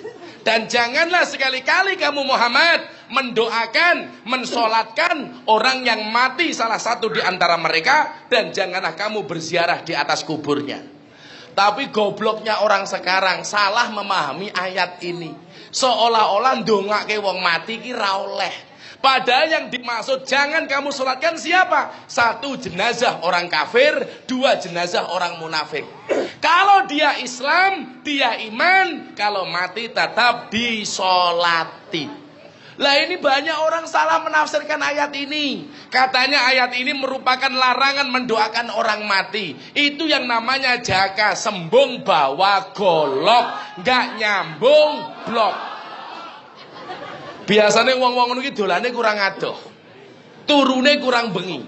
S3: Dan janganlah sekali-kali kamu Muhammad mendoakan, mensolatkan orang yang mati salah satu di antara mereka, dan janganlah kamu berziarah di atas kuburnya. Tapi gobloknya orang sekarang salah memahami ayat ini. Seolah-olah ndongake wong mati ki ra oleh. Padahal yang dimaksud jangan kamu solatkan siapa? Satu, jenazah orang kafir. Dua, jenazah orang munafik. Kalau dia Islam, dia iman, kalau mati tetap disolati. Lah ini banyak orang salah menafsirkan ayat ini. Katanya ayat ini merupakan larangan mendoakan orang mati. Itu yang namanya jaka sembung bawa golok, nggak nyambung blok. Biasanya wong-wong ngono iki dolane kurang adoh. Turune kurang bengi.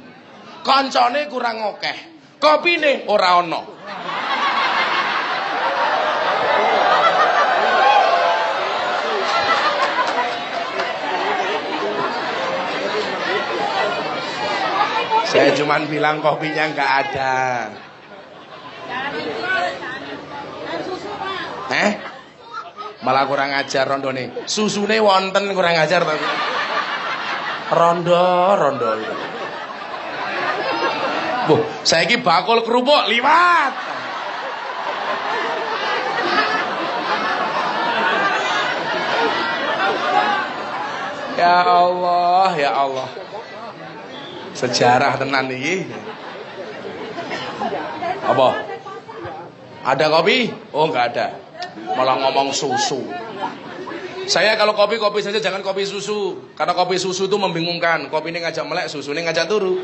S3: Kancane kurang akeh. Kopine ora ana. Saya cuma bilang kopinya nggak ada. Malah kurang ajar rondone. Susune wonten kurang ajar tapi. Rondo. Bu, saiki bakul kerupuk liwat. Ya Allah, ya Allah. Sejarah tenan iki. Apa? Ada kopi? Oh, enggak ada. Malah ngomong susu. Saya kalau kopi saja, jangan kopi susu. Karena kopi susu itu membingungkan. Kopi ini ngajak melek, susu ini ngajak turu.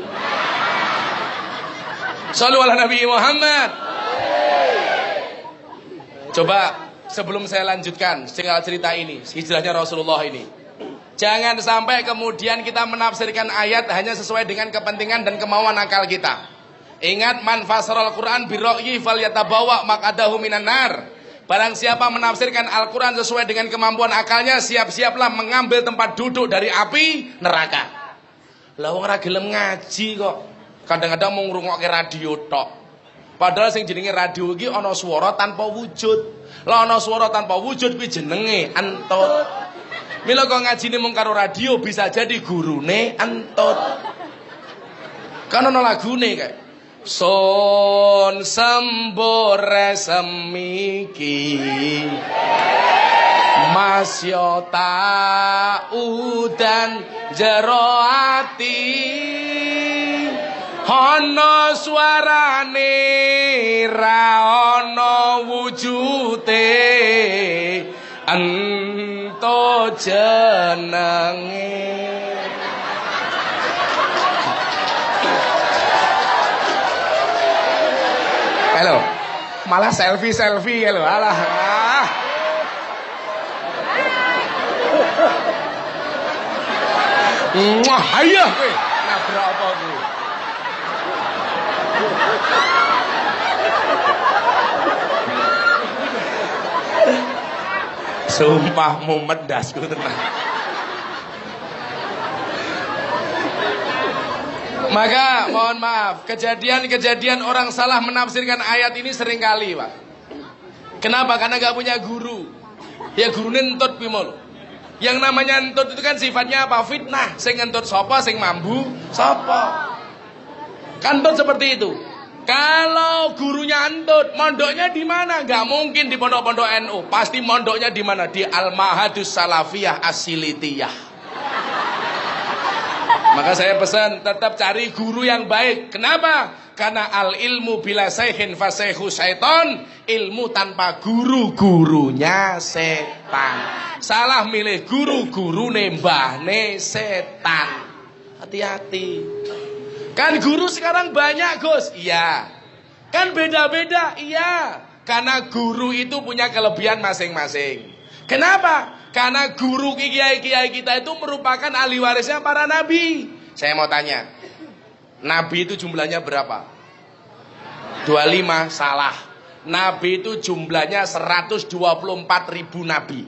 S3: Shallu ala Nabi Muhammad. Coba sebelum saya lanjutkan cerita ini, hijrahnya Rasulullah ini. Jangan sampai kemudian kita menafsirkan ayat hanya sesuai dengan kepentingan dan kemauan akal kita. Ingat, man fasaral Quran birra'yi falyatabawa maq'adahu minan nar. Barang siapa menafsirkan Al-Quran sesuai dengan kemampuan akalnya, siap-siaplah mengambil tempat duduk dari api neraka. Lah wong ora gelem ngaji kok. Kadang-kadang mau ngrungokke radio tok. Padahal sing jenenge radio iki ana swara tanpa wujud. Lah ana swara tanpa wujud kuwi jenenge entut. Mila kok ngajine mung karo radio bisa jadi gurune entut. Kan ana lagune kae. Son sembore semiki Mas yo tau dan jero ati ana suarane ra ana wujute ento jenenge. Halo, malah selfie ya lo, alah. Wah, ayo kowe nabrak apa kowe? Sumpahmu medasku tenang. Maka mohon maaf, kejadian orang salah menafsirkan ayat ini sering kali, Pak. Kenapa? Karena gak punya guru. Ya gurune entut pimol. Yang namanya entut itu kan sifatnya apa? Fitnah. Sing entut sapa, sing mambu sapa. Kan entut seperti itu. Kalau gurunya entut, mondoknya di mana? Gak mungkin di pondok-pondok NU. Pasti mondoknya di mana? Di Al-Mahadus Salafiyah As-Silitiyah. Maka saya pesan tetap cari guru yang baik. Kenapa? Karena al ilmu bila sayhin fasayhu syaiton. Ilmu tanpa guru, gurunya setan. Salah milih guru, guru nembahne setan. Hati-hati. Kan guru sekarang banyak, Gus. Iya. Kan beda-beda. Iya. Karena guru itu punya kelebihan masing-masing. Kenapa? Karena guru kiai-kiai kita itu merupakan ahli warisnya para nabi. Saya mau tanya, nabi itu jumlahnya berapa? 25, salah. Nabi itu jumlahnya 124.000 nabi.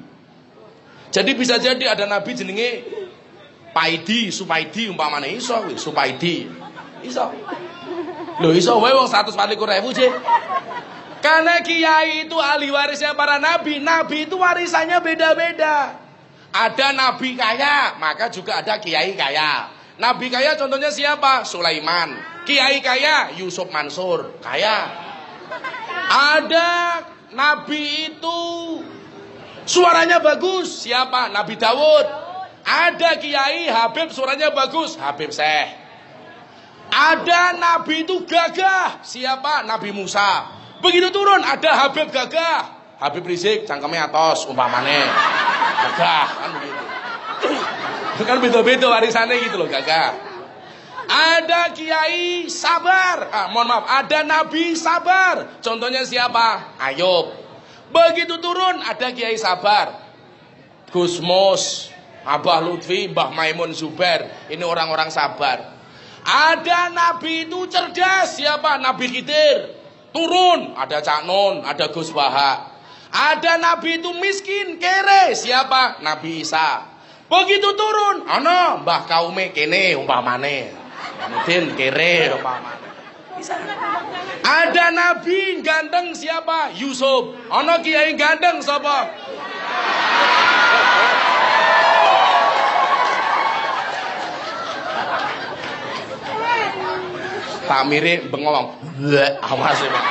S3: Jadi bisa jadi ada nabi jenenge Paidi, Supaidi umpamane iso kuwi, Supaidi. Iso. Lho iso wae wong 124.000 sih. Karena kiai itu ahli warisnya para nabi. Nabi itu warisannya beda-beda. Ada nabi kaya, maka juga ada kiai kaya. Nabi kaya contohnya siapa? Sulaiman. Kiai kaya, Yusuf Mansur. Kaya. Ada nabi itu suaranya bagus. Siapa? Nabi Dawud. Ada kiai Habib suaranya bagus. Habib Syekh. Ada nabi itu gagah. Siapa? Nabi Musa. Begitu turun ada Habib gagah, Habib Rizik cangkemnya atos umpamane gagah kan begitu. Kan beda-beda warisannya gitu loh gagah. Ada kiai sabar, mohon maaf, ada nabi sabar. Contohnya siapa? Ayub. Begitu turun ada kiai sabar, Gus Mus, Abah Lutfi, Mbah Maimun Zubair. Ini orang-orang sabar. Ada nabi itu cerdas, siapa? Nabi Khidir. Turun, ada Cak Nun, ada Gus Baha. Ada nabi itu miskin, kere. Siapa? Nabi Isa. Begitu turun, ana Mbah Kaume kene umpamane. Mungkin kere umpamane. Bisa. Ada nabi ganteng siapa? Yusuf. Ana kiai ganteng sapa? Tak mirip bengong. Awas ya, Pak.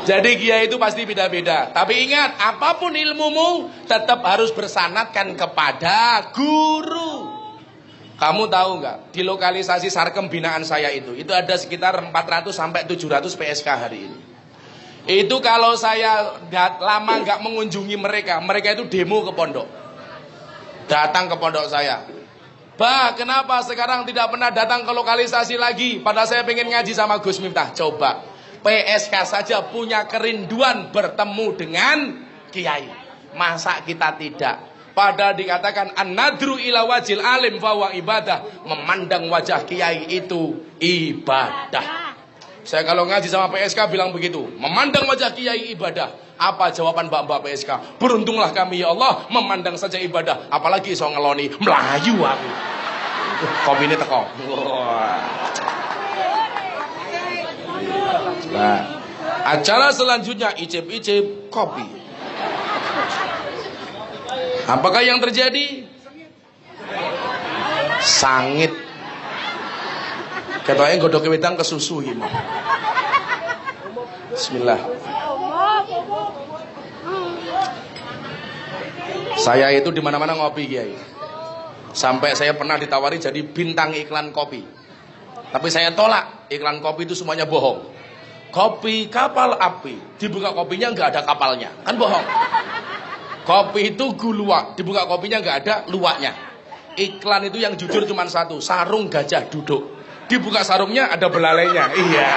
S3: Jadi kiai itu pasti beda-beda. Tapi ingat, apapun ilmumu tetap harus bersanadkan kepada guru. Kamu tahu nggak? Di lokalisasi Sarkem binaan saya itu ada sekitar 400 sampai 700 PSK hari ini. Itu kalau saya lama nggak mengunjungi mereka itu demo ke pondok. Datang ke pondok saya. Bah, kenapa sekarang tidak pernah datang ke lokalisasi lagi? Padahal saya pengen ngaji sama Gus Miftah. Coba, PSK saja punya kerinduan bertemu dengan kiai. Masa kita tidak? Padahal dikatakan an-nadru ila wajil alim fawa ibadah. Memandang wajah kiai itu ibadah. Saya kalau ngaji sama PSK bilang begitu. Memandang wajah kiai ibadah. Apa jawaban mbak-mbak PSK? Beruntunglah kami ya Allah memandang saja ibadah. Apalagi iso ngeloni Melayu aku. Kopi ini teko. Nah, acara selanjutnya icip-icip kopi. Apakah yang terjadi? Sangit. Katanya godok wedang kesusu ini. Bismillah. Saya itu di mana-mana ngopi, Kiai. Sampai saya pernah ditawari jadi bintang iklan kopi. Tapi saya tolak, iklan kopi itu semuanya bohong. Kopi kapal api, dibuka kopinya nggak ada kapalnya, kan bohong. Kopi itu guluak, dibuka kopinya nggak ada luwaknya. Iklan itu yang jujur cuma satu, sarung gajah duduk. Dibuka sarungnya ada belalainya. Iya.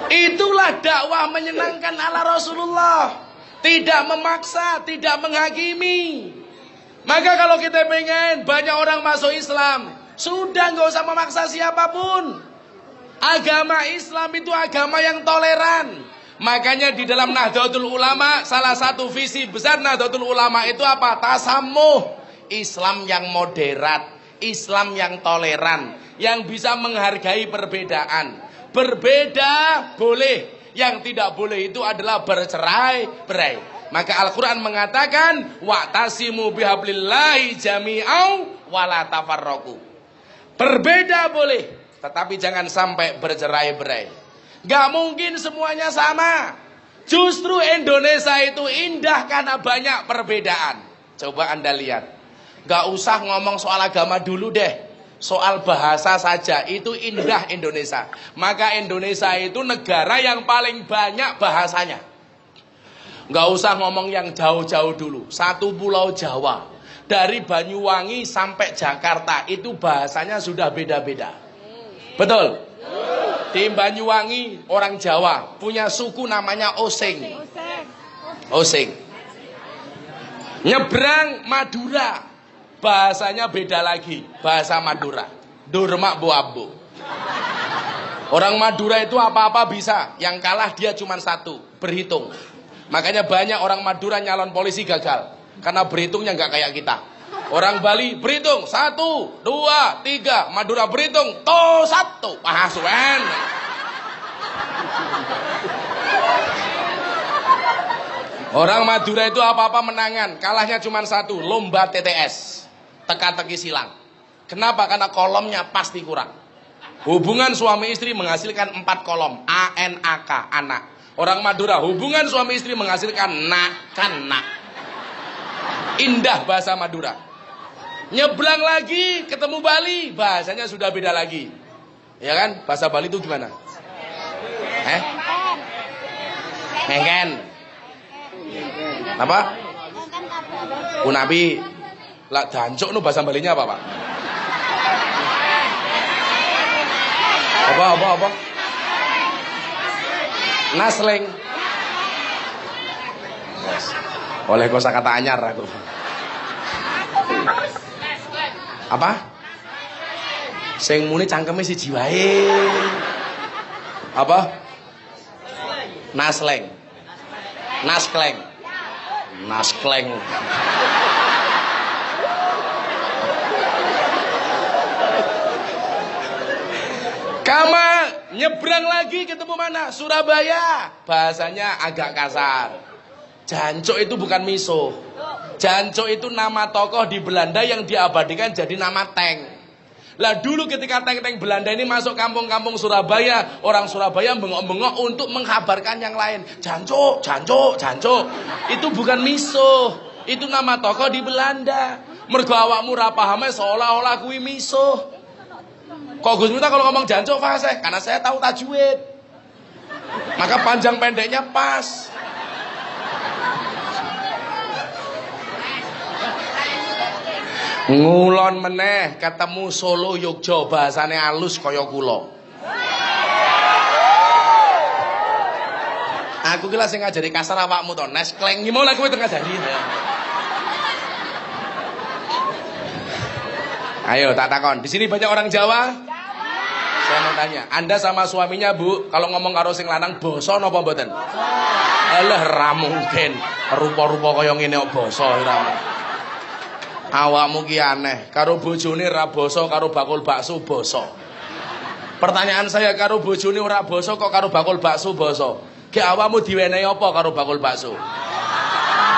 S3: Itulah dakwah menyenangkan ala Rasulullah. Tidak memaksa, tidak menghakimi. Maka kalau kita pengen banyak orang masuk Islam, sudah nggak usah memaksa siapapun. Agama Islam itu agama yang toleran. Makanya di dalam Nahdlatul Ulama, salah satu visi besar Nahdlatul Ulama itu apa? Tasamuh. Islam yang moderat, Islam yang toleran, yang bisa menghargai perbedaan. Berbeda boleh, yang tidak boleh itu adalah bercerai-berai. Maka Al-Quran mengatakan, wa'tasimu bihablillahi jami'au wala tafarraqu. Berbeda boleh, tetapi jangan sampai bercerai-berai. Gak mungkin semuanya sama. Justru Indonesia itu indah karena banyak perbedaan. Coba Anda lihat. Gak usah ngomong soal agama dulu deh. Soal bahasa saja itu indah Indonesia. Maka Indonesia itu negara yang paling banyak bahasanya. Gak usah ngomong yang jauh-jauh dulu. Satu pulau Jawa, dari Banyuwangi sampai Jakarta, itu bahasanya sudah beda-beda. Betul? Di Banyuwangi orang Jawa punya suku namanya Osing. Osing. Nyebrang Madura, bahasanya beda lagi, bahasa Madura. Durmak Boabu. Orang Madura itu apa-apa bisa, yang kalah dia cuma satu, berhitung. Makanya banyak orang Madura nyalon polisi gagal, karena berhitungnya nggak kayak kita. Orang Bali berhitung 1, 2, 3, Madura berhitung to 1. Pahasuan. Orang Madura itu apa-apa menangan, kalahnya cuma satu, lomba TTS. Teka-teki silang. Kenapa? Karena kolomnya pasti kurang. Hubungan suami istri menghasilkan 4 kolom. ANAK, anak. Orang Madura, hubungan suami istri menghasilkan nak. Indah bahasa Madura. Nyebrang lagi, ketemu Bali, bahasanya sudah beda lagi. Ya kan? Bahasa Bali itu gimana? Ngengken. Apa? Unabi. Lah jancuk nu bahasa Balinya apa, Pak? Apa? Nasleng. Yes. Oleh kosakata anyar aku. Apa? Sing muni cangkeme siji wae. Apa? Nasleng. Naskleng. Kama nyebrang lagi ketemu mana? Surabaya. Bahasanya agak kasar. Jancuk itu bukan miso. Jancuk itu nama tokoh di Belanda yang diabadikan jadi nama tank. Lah dulu ketika tank-tank Belanda ini masuk kampung-kampung Surabaya, orang Surabaya bengok-bengok untuk mengkabarkan yang lain. Jancuk. Itu bukan miso. Itu nama tokoh di Belanda. Mergo awakmu ra pahame seolah-olah kuwi miso. Kok Gus Miftah kalau ngomong jancuk fasih? Karena saya tahu tajwid. Maka panjang pendeknya pas. Ngulon meneh ketemu Solo Yogya bahasane halus kaya kula. Aku ki lha sing ngajari kasar awakmu to, neskleng iki mau lha kowe tengah ngajari. Ayo tak takon, di sini banyak orang Jawa? Saya mau tanya, Anda sama suaminya Bu, kalau ngomong karo sing lanang basa napa mboten? Alah ra mungkin, rupa-rupa kaya ngene kok basa ora. Awakmu ki aneh, karo bojone ra basa, karo bakul bakso basa. Pertanyaan saya, karo bojone ora basa kok karo bakul bakso basa. Ki awakmu diwenehi apa karo bakul bakso?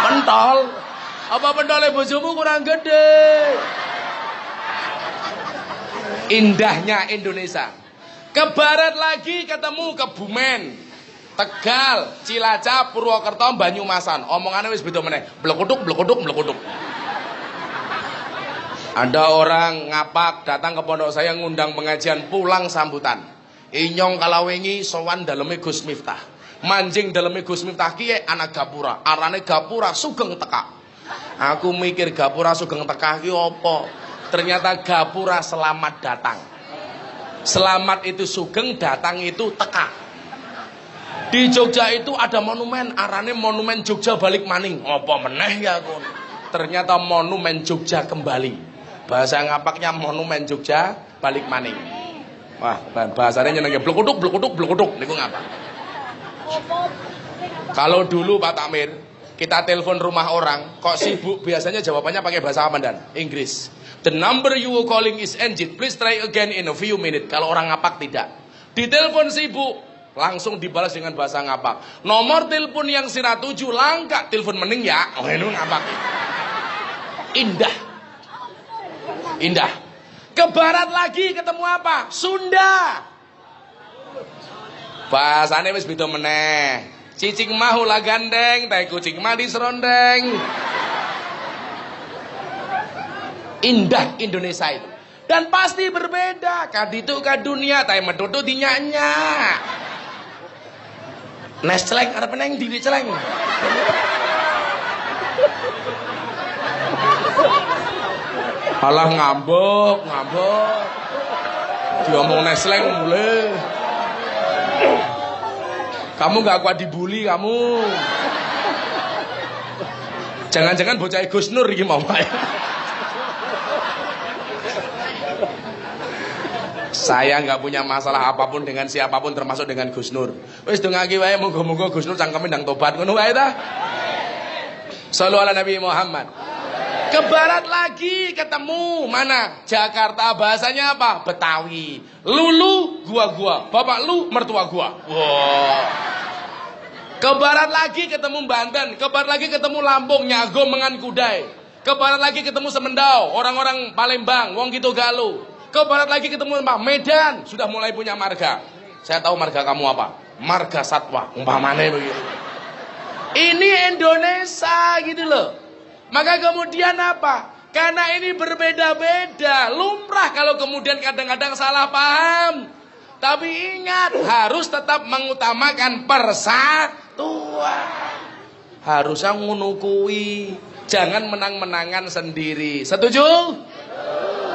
S3: Pentol. Apa pentole bojomu kurang gede? Indahnya Indonesia. Ke barat lagi ketemu Kebumen, Tegal, Cilacap, Purwokerto, Banyumasan. Omongannya wis beda meneh. Blekuduk, blekuduk, blekuduk. Ada orang ngapak datang ke pondok saya ngundang pengajian, pulang sambutan. Inyong kalawengi sowan daleme Gus Miftah. Manjing daleme Gus Miftah kiye anak gapura. Arane gapura sugeng teka. Aku mikir gapura sugeng teka ki apa? Ternyata gapura selamat datang. Selamat itu sugeng, datang itu teka. Di Jogja itu ada monumen, arane monumen Jogja balik maning. Apa meneh ya kon? Ternyata monumen Jogja kembali. Bahasa ngapaknya monumen Jogja balik maning. Wah, bahasanya nyenengke blekuduk blekuduk blekuduk niku ngapa? Kalau dulu Pak Takmir, kita telepon rumah orang, kok sibuk, biasanya jawabannya pakai bahasa apa dan? Inggris. The number you were calling is engaged. Please try again in a few minutes. Kalau orang ngapak tidak. Di telepon sibuk, langsung dibalas dengan bahasa ngapak. Nomor telepon yang sira tuju langka, telepon mening ya. Oh, ini ngapak. Indah. Indah. Ke barat lagi ketemu apa? Sunda. Bahasane wis beda meneh. Cicing mah ulah gandeng, teh kucing mah diserondeng. Indah Indonesia itu. Dan pasti berbeda. Kaditu ka dunia, teh metutu dinyanya. Nes celeng arep neng diri celeng. Alah ngambek, ngambek. Diomong nesleng mulai. Kamu gak kuat dibully kamu. Jangan-jangan bocah Gus Nur iki mau ya. Saya nggak punya masalah apapun dengan siapapun termasuk dengan Gus Nur. Wis dongake wae muga-muga Gus Nur cangkeme ndang tobat ngono wae ta. Shallu ala Nabi Muhammad. Ke barat lagi ketemu mana? Jakarta, bahasanya apa? Betawi. Lulu gua. Bapak lu mertua gua. Wow. Ke barat lagi ketemu Banten. Ke barat lagi ketemu Lampung, Nyago Mengan Kudai. Ke barat lagi ketemu Semendau, orang-orang Palembang, wong Kito Galuh. Ke barat lagi ketemu Medan, sudah mulai punya marga. Saya tahu marga kamu apa? Marga Satwa, umpamane begitu. Ini Indonesia gitu loh. Maka kemudian apa? Karena ini berbeda-beda, lumrah kalau kemudian kadang-kadang salah paham. Tapi ingat, harus tetap mengutamakan persatuan. Harusnya ngono kuwi. Jangan menang-menangan sendiri. Setuju?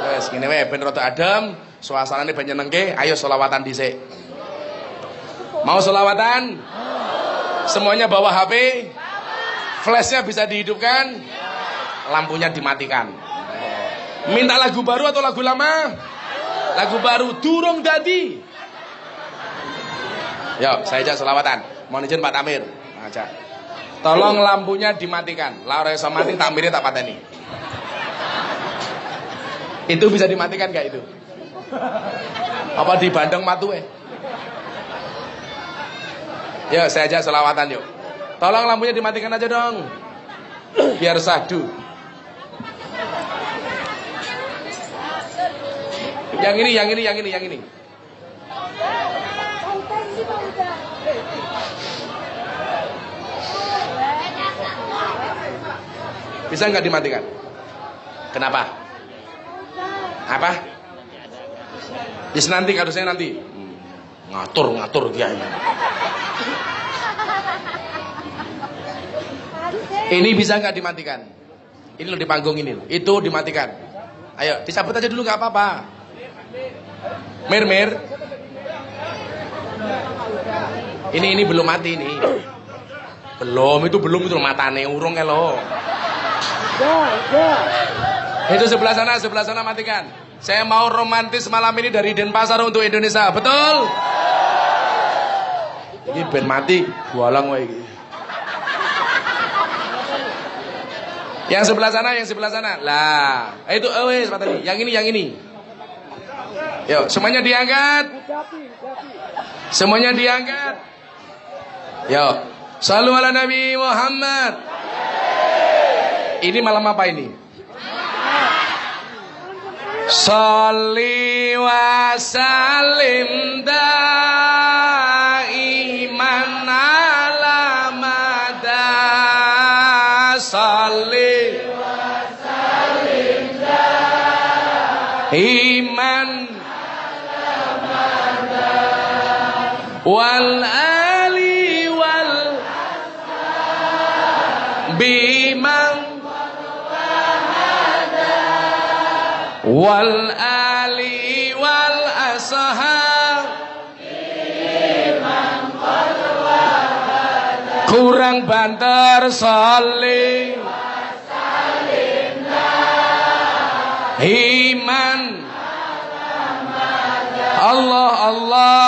S3: Wes ngene wae ben rada adem, suasanane ben nyenengke. Ayo selawatan dhisik. Mau selawatan? Semuanya bawa HP? Flashnya bisa dihidupkan? Lampunya dimatikan. Minta lagu baru atau lagu lama? Lagu baru, durung dadi. Yuk, saya ajak selawatan. Mohon izin Pak Tamir. Ajak. Tolong lampunya dimatikan. Lah ora iso mati Tamirnya tak pateni. Itu bisa dimatikan gak itu? Apa di Bandung matu Yuk, saya ajak selawatan yuk. Tolong lampunya dimatikan aja dong. Biar sahdu. Yang ini. Bisa nggak dimatikan? Kenapa? Apa? Nanti kadusnya nanti. Ngatur dia ini. Ini bisa nggak dimatikan? Ini loh di panggung ini loh. Itu dimatikan. Ayo dicabut aja dulu nggak apa-apa. Mir. Ini belum mati ini. Belum itu matane urung lo. Itu sebelah sana matikan. Saya mau romantis malam ini dari Denpasar untuk Indonesia. Betul? Ini ben mati, bualang wae iki. Yang sebelah sana. Lah, itu wes pateni. Yang ini. Yuk, semuanya diangkat. Yuk. Shallu ala Nabi Muhammad. Ini malam apa ini? Sholli wa sallim daiman ala mada. Sholli wa sallim daiman ala mada. Wal ali wal biman wal ali wal ashab kurang banter saling iman Allah Allah